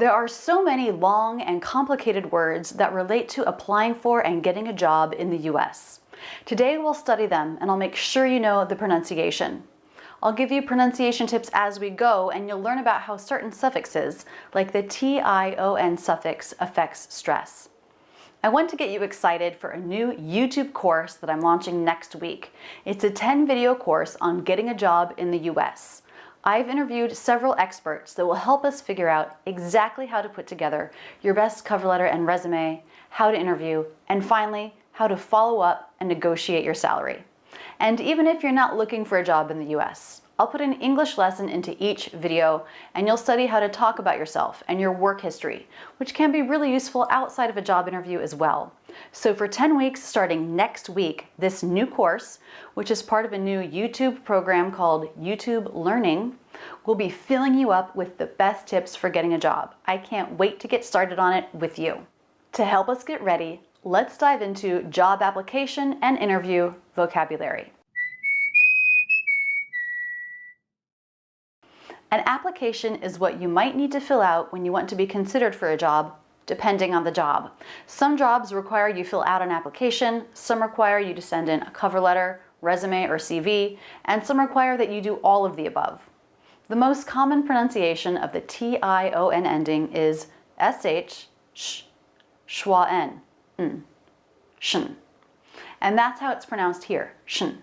There are so many long and complicated words that relate to applying for and getting a job in the US. Today we'll study them and I'll make sure you know the pronunciation. I'll give you pronunciation tips as we go and you'll learn about how certain suffixes, like the tion suffix, affects stress. I want to get you excited for a new YouTube course that I'm launching next week. It's a 10-video course on getting a job in the US. I've interviewed several experts that will help us figure out exactly how to put together your best cover letter and resume, how to interview, and finally, how to follow up and negotiate your salary. And even if you're not looking for a job in the US, I'll put an English lesson into each video and you'll study how to talk about yourself and your work history, which can be really useful outside of a job interview as well. So for 10 weeks starting next week, this new course, which is part of a new YouTube program called YouTube Learning, will be filling you up with the best tips for getting a job. I can't wait to get started on it with you. To help us get ready, let's dive into job application and interview vocabulary. An application is what you might need to fill out when you want to be considered for a job, depending on the job. Some jobs require you fill out an application, some require you to send in a cover letter, resume, or CV, and some require that you do all of the above. The most common pronunciation of the tion ending is sh, sh, schwa n, shin. And that's how it's pronounced here, shin.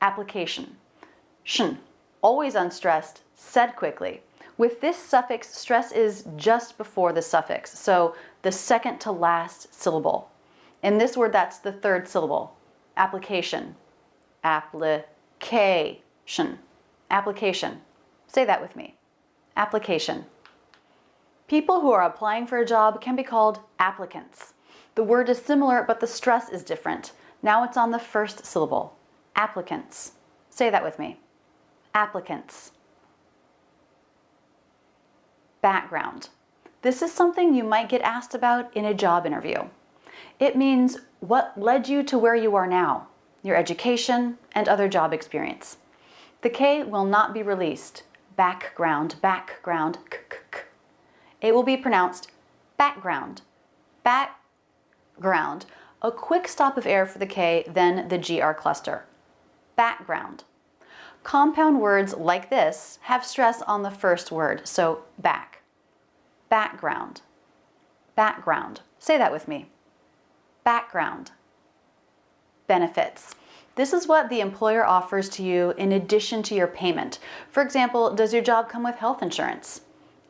Application, shin. Always unstressed, said quickly. With this suffix, stress is just before the suffix, so the second to last syllable. In this word, that's the third syllable. Application, application, application. Say that with me. Application. People who are applying for a job can be called applicants. The word is similar, but the stress is different. Now it's on the first syllable. Applicants. Say that with me. Applicants. Background. This is something you might get asked about in a job interview. It means what led you to where you are now, your education and other job experience. The K will not be released. Background, background, k. It will be pronounced background, background. A quick stop of air for the K, then the GR cluster. Background. Compound words like this have stress on the first word, so back. Background. Background. Say that with me. Background. Benefits. This is what the employer offers to you in addition to your payment. For example, does your job come with health insurance?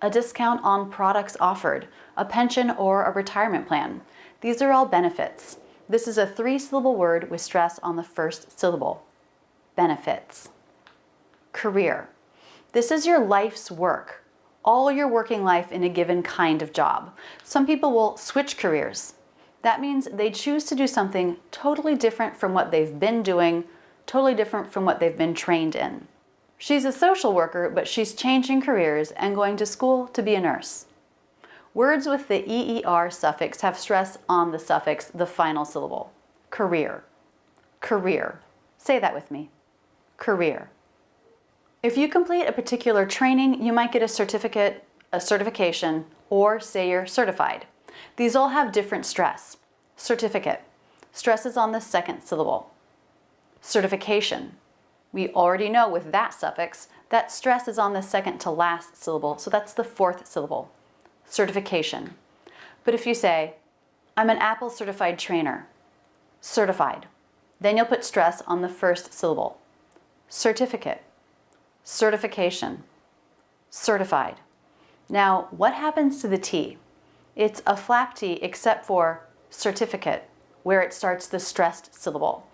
A discount on products offered, a pension or a retirement plan? These are all benefits. This is a 3-syllable word with stress on the first syllable. Benefits. Career. This is your life's work, all your working life in a given kind of job. Some people will switch careers. That means they choose to do something totally different from what they've been doing, totally different from what they've been trained in. She's a social worker, but she's changing careers and going to school to be a nurse. Words with the EER suffix have stress on the suffix, the final syllable. Career. Career. Say that with me. Career. If you complete a particular training, you might get a certificate, a certification, or say you're certified. These all have different stress. Certificate. Stress is on the second syllable. Certification. We already know with that suffix that stress is on the second to last syllable, so that's the fourth syllable. Certification. But if you say, I'm an Apple certified trainer, certified, then you'll put stress on the first syllable. Certificate. Certification. Certified. Now, what happens to the T? It's a flap T except for certificate, where it starts the stressed syllable.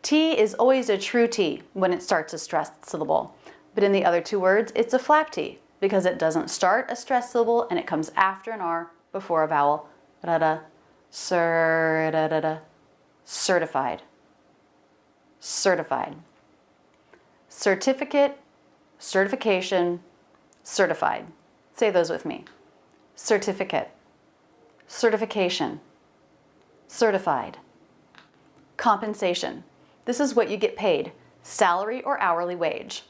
T is always a true T when it starts a stressed syllable, but in the other two words, it's a flap T because it doesn't start a stressed syllable and it comes after an R before a vowel. Certified. Certified. Certificate, certification, certified. Say those with me. Certificate, certification, certified. Compensation. This is what you get paid, salary or hourly wage.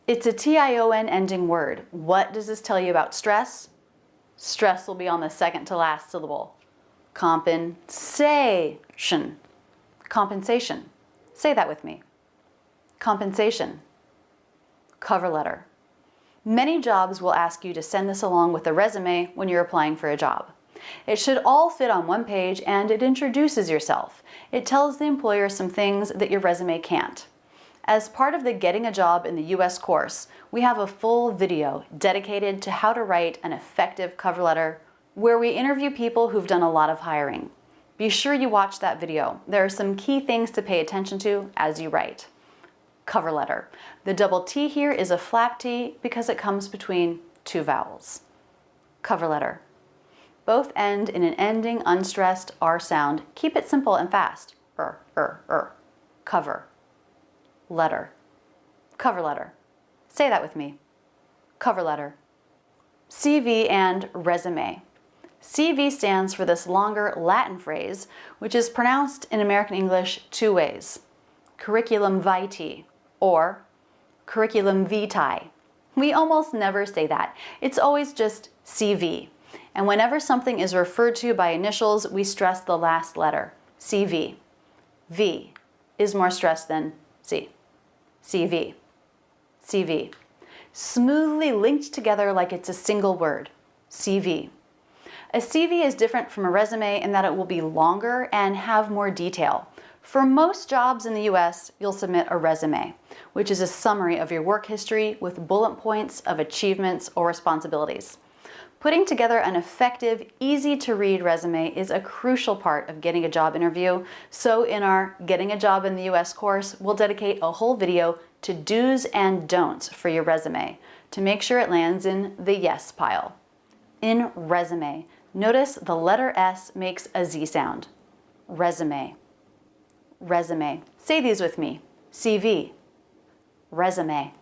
It's a T-I-O-N ending word. What does this tell you about stress? Stress will be on the second to last syllable. Compensation. Compensation. Say that with me. Compensation. Cover letter. Many jobs will ask you to send this along with a resume when you're applying for a job. It should all fit on one page and it introduces yourself. It tells the employer some things that your resume can't. As part of the Getting a Job in the U.S. course, we have a full video dedicated to how to write an effective cover letter where we interview people who've done a lot of hiring. Be sure you watch that video. There are some key things to pay attention to as you write. Cover letter. The double T here is a flap T because it comes between two vowels. Cover letter. Both end in an ending unstressed R sound. Keep it simple and fast. Cover. Letter. Cover letter. Say that with me. Cover letter. CV and resume. CV stands for this longer Latin phrase, which is pronounced in American English two ways. Curriculum vitae or curriculum vitae. We almost never say that. It's always just CV. And whenever something is referred to by initials, we stress the last letter, CV. V is more stressed than C. CV. CV. Smoothly linked together like it's a single word, CV. A CV is different from a resume in that it will be longer and have more detail. For most jobs in the US, you'll submit a resume, which is a summary of your work history with bullet points of achievements or responsibilities. Putting together an effective, easy-to-read resume is a crucial part of getting a job interview, so in our Getting a Job in the US course, we'll dedicate a whole video to do's and don'ts for your resume to make sure it lands in the yes pile. In resume, notice the letter S makes a Z sound. Resume. Resume. Say these with me. CV. Resume.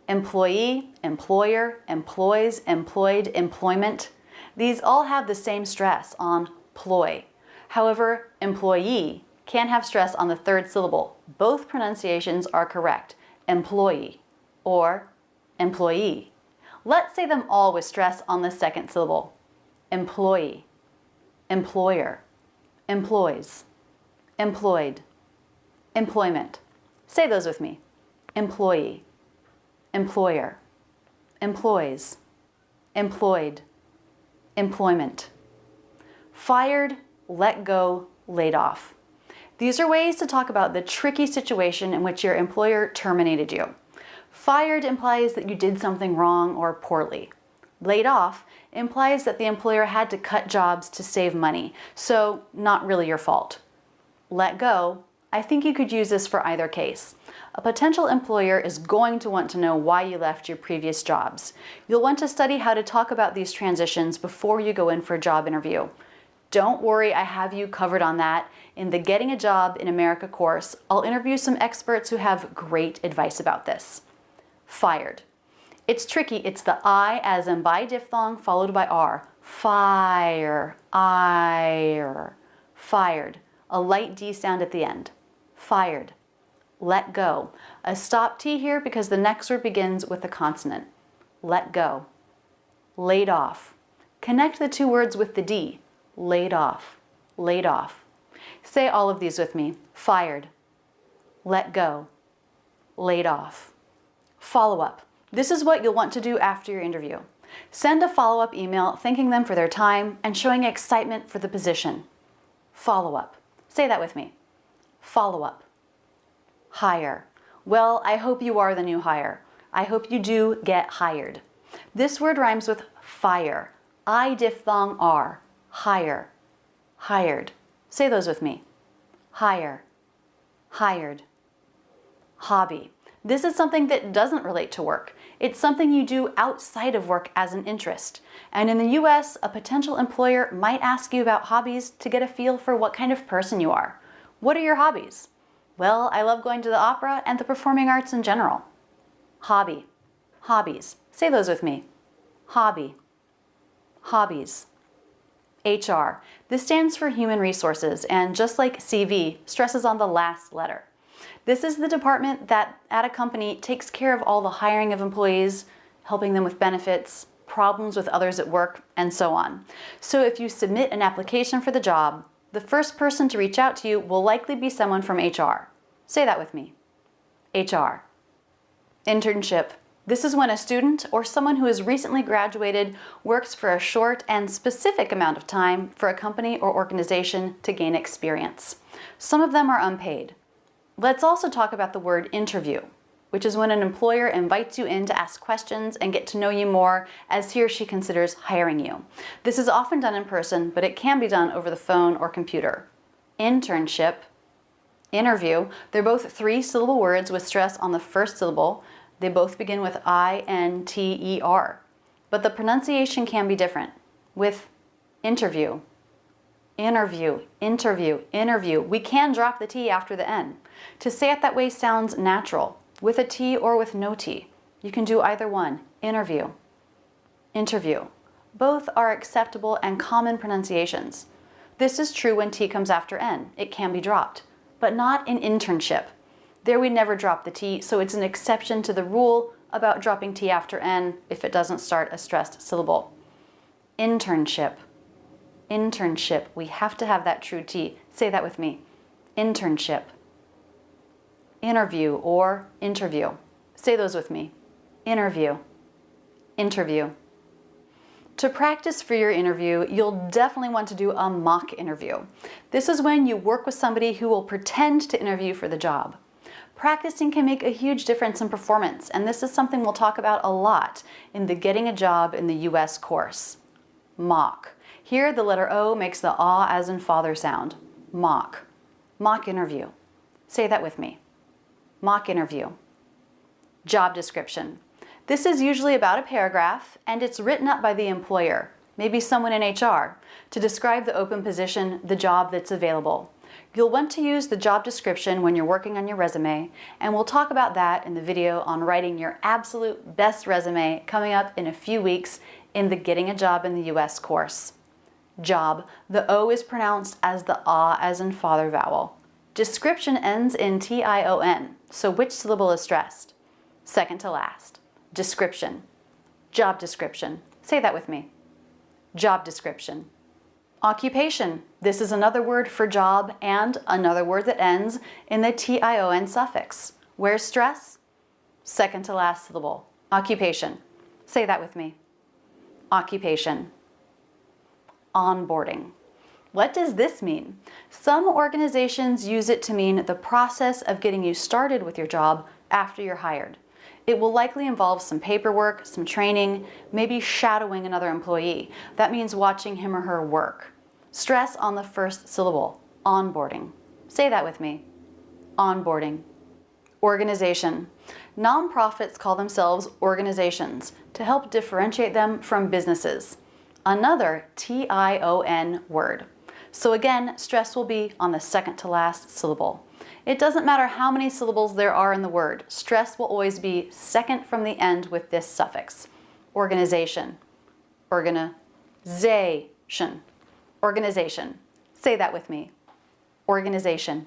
Employee, employer, employs, employed, employment. These all have the same stress on ploy. However, employee can have stress on the third syllable. Both pronunciations are correct. Employee or employee. Let's say them all with stress on the second syllable. Employee, employer, employs, employed, employment. Say those with me. Employee, employer, employs, employed, employment. Fired, let go, laid off. These are ways to talk about the tricky situation in which your employer terminated you. Fired implies that you did something wrong or poorly. Laid off implies that the employer had to cut jobs to save money, so not really your fault. Let go, I think you could use this for either case. A potential employer is going to want to know why you left your previous jobs. You'll want to study how to talk about these transitions before you go in for a job interview. Don't worry, I have you covered on that. In the Getting a Job in America course, I'll interview some experts who have great advice about this. Fired. It's tricky. It's the I as in by diphthong followed by R. Fire. Ire. Fired. A light D sound at the end. Fired. Let go. A stop T here because the next word begins with a consonant. Let go. Laid off. Connect the two words with the D. Laid off. Laid off. Say all of these with me. Fired. Let go. Laid off. Follow up. This is what you'll want to do after your interview. Send a follow-up email thanking them for their time and showing excitement for the position. Follow up. Say that with me. Follow up. Hire. Well, I hope you are the new hire. I hope you do get hired. This word rhymes with fire. I diphthong R. Hire. Hired. Say those with me. Hire. Hired. Hobby. This is something that doesn't relate to work. It's something you do outside of work as an interest. And in the US, a potential employer might ask you about hobbies to get a feel for what kind of person you are. What are your hobbies? Well, I love going to the opera and the performing arts in general. Hobby. Hobbies. Say those with me. Hobby. Hobbies. HR. This stands for Human Resources, and just like CV, stresses on the last letter. This is the department that at a company takes care of all the hiring of employees, helping them with benefits, problems with others at work, and so on. So if you submit an application for the job, the first person to reach out to you will likely be someone from HR. Say that with me. HR. Internship. This is when a student or someone who has recently graduated works for a short and specific amount of time for a company or organization to gain experience. Some of them are unpaid. Let's also talk about the word interview, which is when an employer invites you in to ask questions and get to know you more as he or she considers hiring you. This is often done in person, but it can be done over the phone or computer. Internship, interview, they're both 3-syllable words with stress on the first syllable. They both begin with I-N-T-E-R, but the pronunciation can be different with interview, interview, interview, interview. We can drop the T after the N. To say it that way sounds natural, with a T or with no T. You can do either one, interview, interview. Both are acceptable and common pronunciations. This is true when T comes after N. It can be dropped, but not in internship. There we never drop the T, so it's an exception to the rule about dropping T after N if it doesn't start a stressed syllable. Internship. Internship. We have to have that true T. Say that with me. Internship. Interview or interview. Say those with me. Interview. Interview. To practice for your interview, you'll definitely want to do a mock interview. This is when you work with somebody who will pretend to interview for the job. Practicing can make a huge difference in performance, and this is something we'll talk about a lot in the Getting a Job in the U.S. course. Mock. Here, the letter O makes the ah as in father sound. Mock. Mock interview. Say that with me. Mock interview. Job description. This is usually about a paragraph, and it's written up by the employer, maybe someone in HR, to describe the open position, the job that's available. You'll want to use the job description when you're working on your resume, and we'll talk about that in the video on writing your absolute best resume coming up in a few weeks in the Getting a Job in the U.S. course. Job. The O is pronounced as the ah as in father vowel. Description ends in T-I-O-N, so which syllable is stressed? Second to last. Description. Job description. Say that with me. Job description. Occupation. This is another word for job and another word that ends in the T-I-O-N suffix. Where's stress? Second to last syllable. Occupation. Say that with me. Occupation. Onboarding. What does this mean? Some organizations use it to mean the process of getting you started with your job after you're hired. It will likely involve some paperwork, some training, maybe shadowing another employee. That means watching him or her work. Stress on the first syllable. Onboarding. Say that with me. Onboarding. Organization. Nonprofits call themselves organizations to help differentiate them from businesses. Another T-I-O-N word. So again, stress will be on the second to last syllable. It doesn't matter how many syllables there are in the word. Stress will always be second from the end with this suffix. Organization. Organization. Organization. Say that with me. Organization.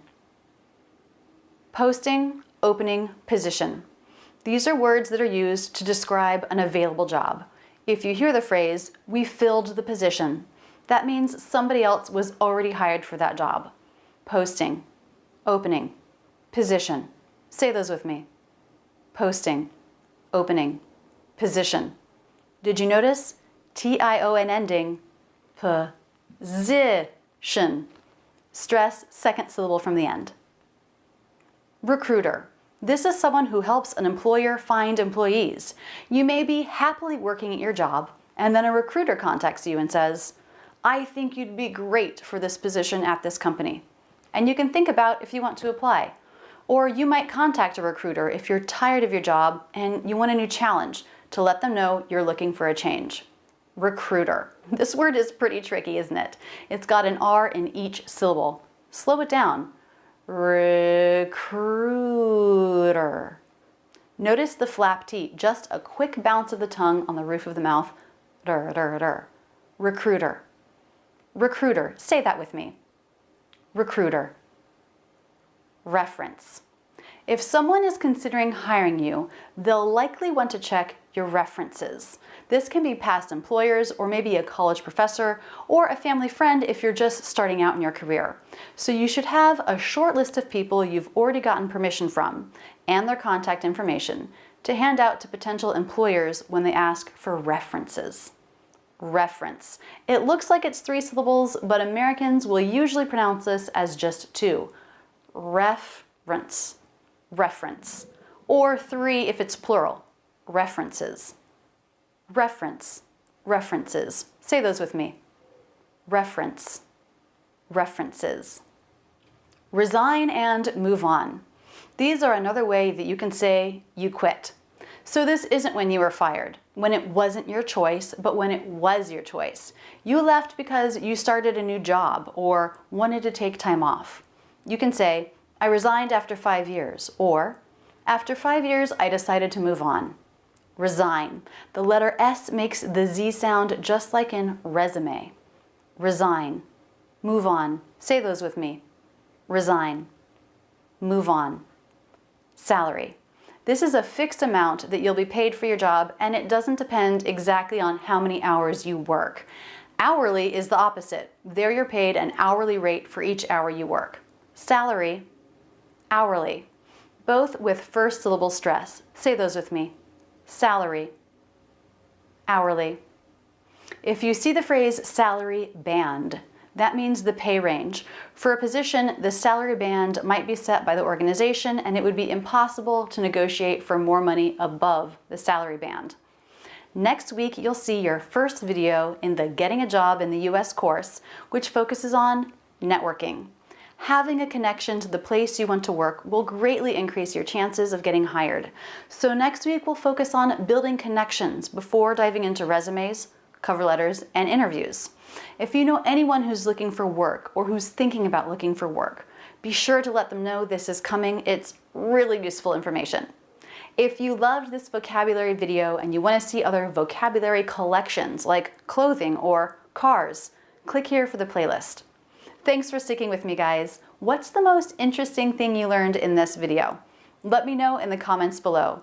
Posting, opening, position. These are words that are used to describe an available job. If you hear the phrase, "we filled the position," that means somebody else was already hired for that job. Posting, opening, position. Say those with me. Posting, opening, position. Did you notice? T-I-O-N ending, position. Stress, second syllable from the end. Recruiter. This is someone who helps an employer find employees. You may be happily working at your job, and then a recruiter contacts you and says, "I think you'd be great for this position at this company." And you can think about if you want to apply. Or you might contact a recruiter if you're tired of your job and you want a new challenge to let them know you're looking for a change. Recruiter. This word is pretty tricky, isn't it? It's got an R in each syllable. Slow it down. Recruiter. Notice the flap T, just a quick bounce of the tongue on the roof of the mouth. Recruiter. Recruiter. Say that with me. Recruiter. Reference. If someone is considering hiring you, they'll likely want to check your references. This can be past employers or maybe a college professor or a family friend if you're just starting out in your career. So you should have a short list of people you've already gotten permission from and their contact information to hand out to potential employers when they ask for references. Reference. It looks like it's 3 syllables, but Americans will usually pronounce this as just 2. Reference. Reference. Or 3 if it's plural. References. Reference. References. Say those with me. Reference. References. Resign and move on. These are another way that you can say you quit. So this isn't when you were fired, when it wasn't your choice, but when it was your choice. You left because you started a new job or wanted to take time off. You can say, I resigned after 5 years, or after 5 years, I decided to move on. Resign. The letter S makes the Z sound just like in resume. Resign. Move on. Say those with me. Resign. Move on. Salary. This is a fixed amount that you'll be paid for your job, and it doesn't depend exactly on how many hours you work. Hourly is the opposite. There you're paid an hourly rate for each hour you work. Salary, hourly, both with first syllable stress. Say those with me. Salary, hourly. If you see the phrase salary band, that means the pay range. For a position, the salary band might be set by the organization, and it would be impossible to negotiate for more money above the salary band. Next week, you'll see your first video in the Getting a Job in the US course, which focuses on networking. Having a connection to the place you want to work will greatly increase your chances of getting hired. So next week, we'll focus on building connections before diving into resumes, cover letters, and interviews. If you know anyone who's looking for work or who's thinking about looking for work, be sure to let them know this is coming. It's really useful information. If you loved this vocabulary video and you want to see other vocabulary collections like clothing or cars, click here for the playlist. Thanks for sticking with me, guys. What's the most interesting thing you learned in this video? Let me know in the comments below.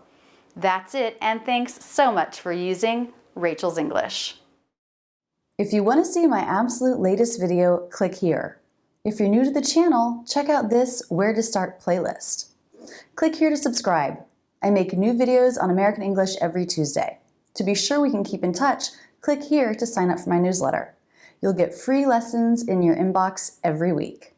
That's it, and thanks so much for using Rachel's English. If you want to see my absolute latest video, click here. If you're new to the channel, check out this Where to Start playlist. Click here to subscribe. I make new videos on American English every Tuesday. To be sure we can keep in touch, click here to sign up for my newsletter. You'll get free lessons in your inbox every week.